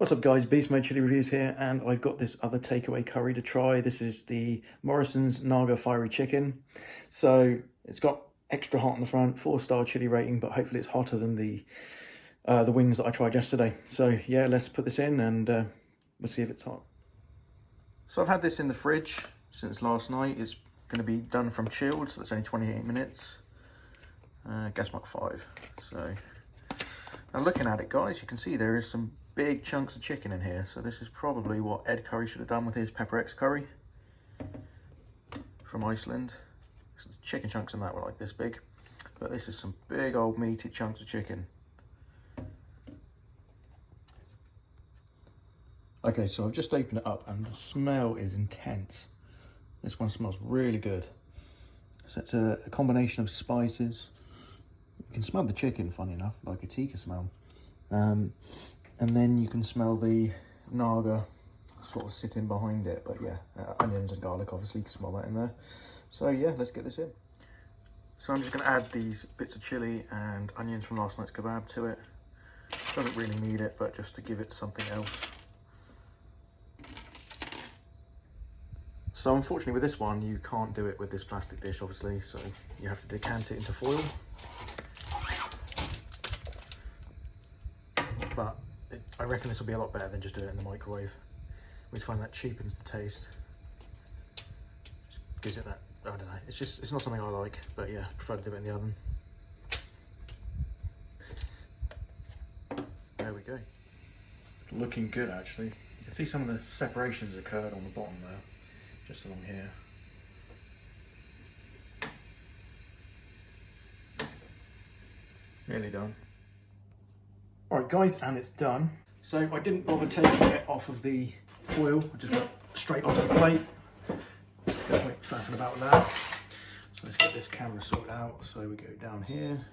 What's up guys, Beast Mode Chili Reviews here, and I've got this other takeaway curry to try. This is the Morrisons Naga Fiery Chicken. So it's got extra hot on the front, 4-star chili rating, but hopefully it's hotter than the wings that I tried yesterday. So yeah, let's put this in and we'll see if it's hot. So I've had this in the fridge since last night. It's going to be done from chilled, so it's only 28 minutes. Gas mark 5. So now looking at it guys, you can see there is some big chunks of chicken in here, so this is probably what Ed Curry should have done with his Pepper X curry from Iceland. So the chicken chunks in that were like this big, but this is some big old meaty chunks of chicken. Okay, so I've just opened it up and the smell is intense. This one smells really good. So it's a combination of spices. You can smell the chicken, funny enough, like a tikka smell. And then you can smell the Naga sort of sitting behind it, but yeah, onions and garlic, obviously, you can smell that in there. So yeah, let's get this in. So I'm just going to add these bits of chili and onions from last night's kebab to it. Doesn't really need it, but just to give it something else. So unfortunately with this one, you can't do it with this plastic dish, obviously, so you have to decant it into foil. But I reckon this will be a lot better than just doing it in the microwave. We find that cheapens the taste. Just gives it that, I don't know, it's not something I like, but yeah, I prefer to do it in the oven. There we go. Looking good actually. You can see some of the separations occurred on the bottom there, just along here. Nearly done. Alright guys, and it's done. So I didn't bother taking it off of the foil, I just went straight onto the plate. Don't wait faffing about with that. So let's get this camera sorted out. So we go down here.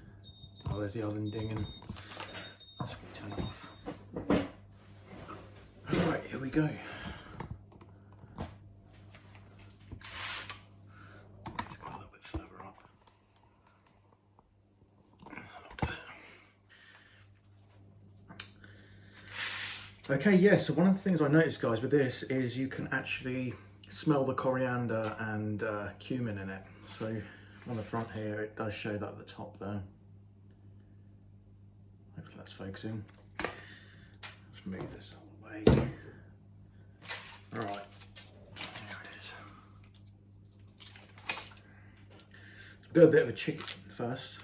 Oh, there's the oven dinging. Just turn it off. Alright, here we go. Let's go a little bit further up. Okay, yeah, so one of the things I noticed, guys, with this is you can actually smell the coriander and cumin in it. So on the front here, it does show that at the top there. Hopefully that's focusing. Let's move this all the way. All right, there it is. So we'll do a bit of a chicken first.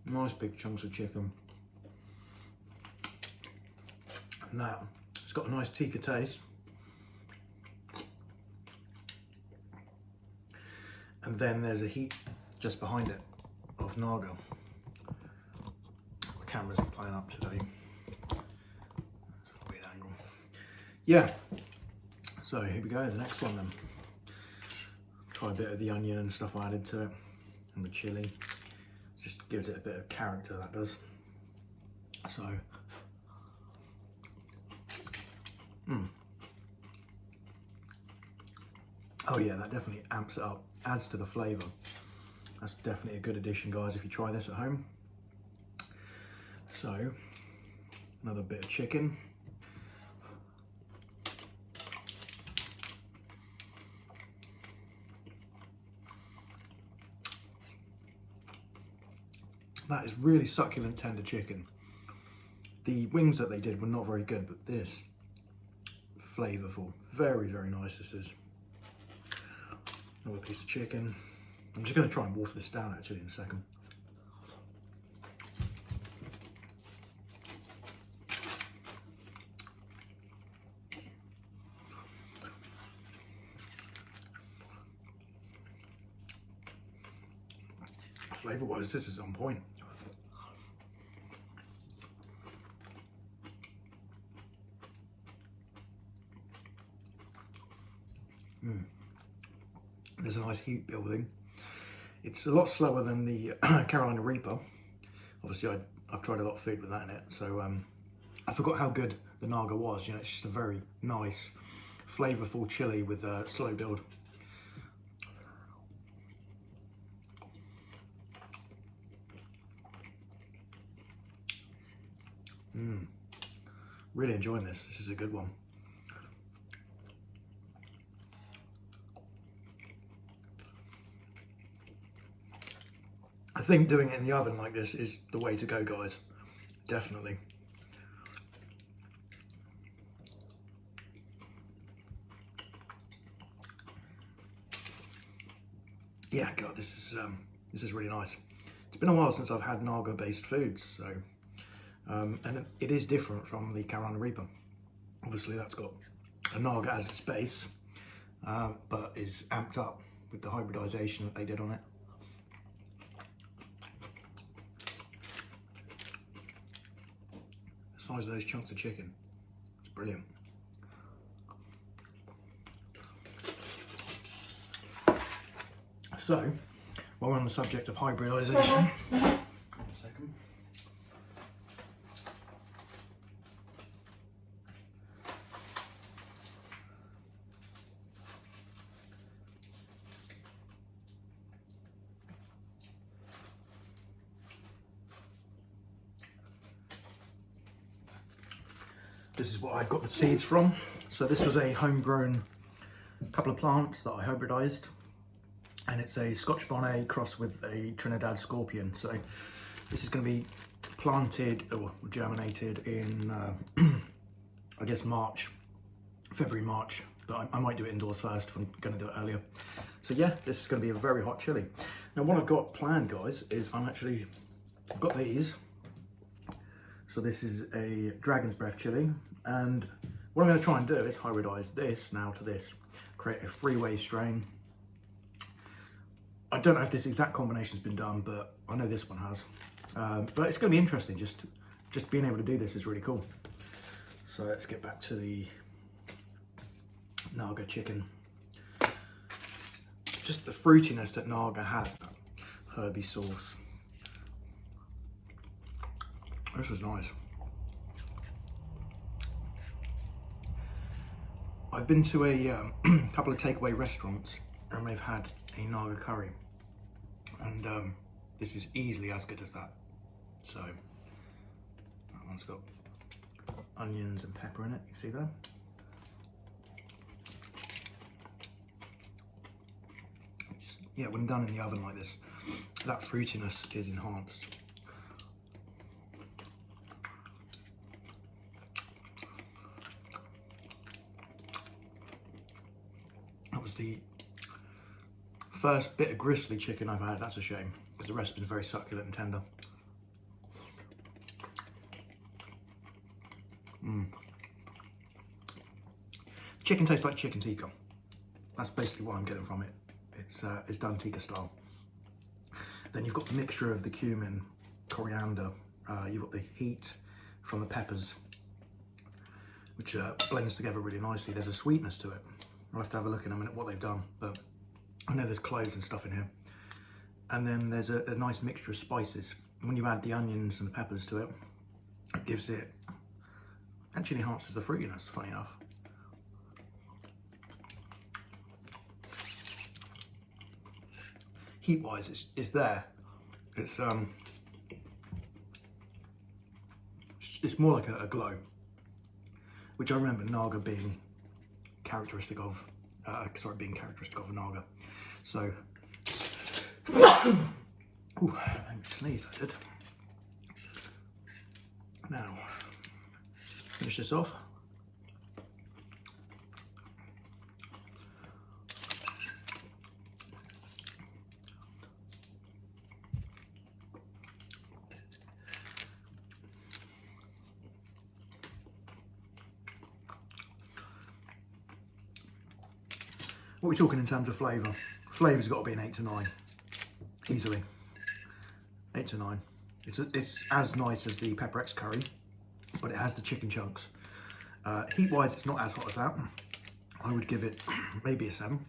Nice big chunks of chicken. And that, it's got a nice tikka taste. And then there's a heat just behind it of Naga. The camera's playing up today. That's a weird angle. Yeah, so here we go, the next one then. Try a bit of the onion and stuff I added to it, and the chili. Just gives it a bit of character, that does. So, oh yeah, that definitely amps it up, adds to the flavour. That's definitely a good addition, guys, if you try this at home. So, another bit of chicken. That is really succulent, tender chicken. The wings that they did were not very good, but this, flavourful. Very, very nice this is. Another piece of chicken. I'm just going to try and wolf this down actually in a second. Flavour-wise, this is on point. There's a nice heat building. It's a lot slower than the Carolina Reaper. Obviously, I've tried a lot of food with that in it, so I forgot how good the Naga was. You know, it's just a very nice, flavourful chili with a slow build. Really enjoying this. This is a good one. I think doing it in the oven like this is the way to go, guys. Definitely. Yeah, God, this is really nice. It's been a while since I've had Naga-based foods, so and it is different from the Carolina Reaper. Obviously, that's got a Naga as its base, but is amped up with the hybridization that they did on it. The size of those chunks of chicken, it's brilliant. So, while we're on the subject of hybridization, one second. This is what I got the seeds from. So this was a homegrown couple of plants that I hybridized. And it's a Scotch Bonnet crossed with a Trinidad Scorpion. So this is going to be planted or germinated in, I guess, February, March. But I might do it indoors first if I'm going to do it earlier. So yeah, this is going to be a very hot chili. Now what I've got planned, guys, is I've got these. So this is a Dragon's Breath chili. And what I'm going to try and do is hybridize this now to this. Create a three-way strain. I don't know if this exact combination has been done, but I know this one has. But it's going to be interesting. Just being able to do this is really cool. So let's get back to the Naga chicken. Just the fruitiness that Naga has. Herby sauce. This was nice. I've been to a couple of takeaway restaurants and they've had a Naga curry. And this is easily as good as that. So that one's got onions and pepper in it, you see that? Yeah, when done in the oven like this, that fruitiness is enhanced. That was the first bit of gristly chicken I've had. That's a shame, because the rest has been very succulent and tender. Chicken tastes like chicken tikka. That's basically what I'm getting from it. It's done tikka style. Then you've got the mixture of the cumin, coriander. You've got the heat from the peppers, which blends together really nicely. There's a sweetness to it. I'll have to have a look in a minute what they've done, but I know there's cloves and stuff in here. And then there's a nice mixture of spices. And when you add the onions and the peppers to it, it gives it, actually enhances the fruitiness, funny enough. Heat-wise, it's there. It's more like a glow, which I remember Naga being characteristic of. Being characteristic of a Naga. So, ooh, I made me sneeze. I did. Now, finish this off. What are we talking in terms of flavour? Flavour's got to be an 8 to 9, easily. 8 to 9. It's as nice as the Pepper X curry, but it has the chicken chunks. Heat-wise, it's not as hot as that. I would give it maybe a 7.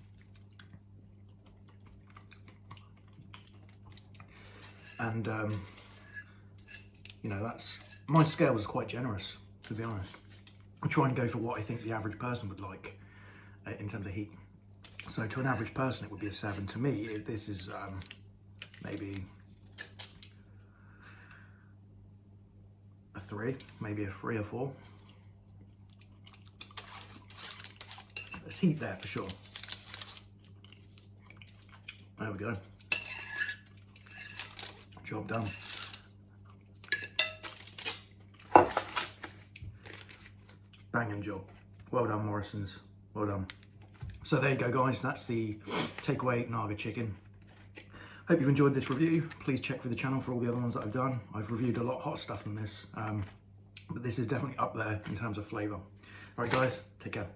And you know, my scale was quite generous, to be honest. I try and go for what I think the average person would like in terms of heat. So to an average person, it would be a 7. To me, this is maybe a 3, maybe a 3 or 4. There's heat there for sure. There we go. Job done. Banging job. Well done, Morrisons. Well done. So there you go, guys. That's the takeaway Naga chicken. Hope you've enjoyed this review. Please check for the channel for all the other ones that I've done. I've reviewed a lot of hot stuff than this, but this is definitely up there in terms of flavour. All right, guys, take care.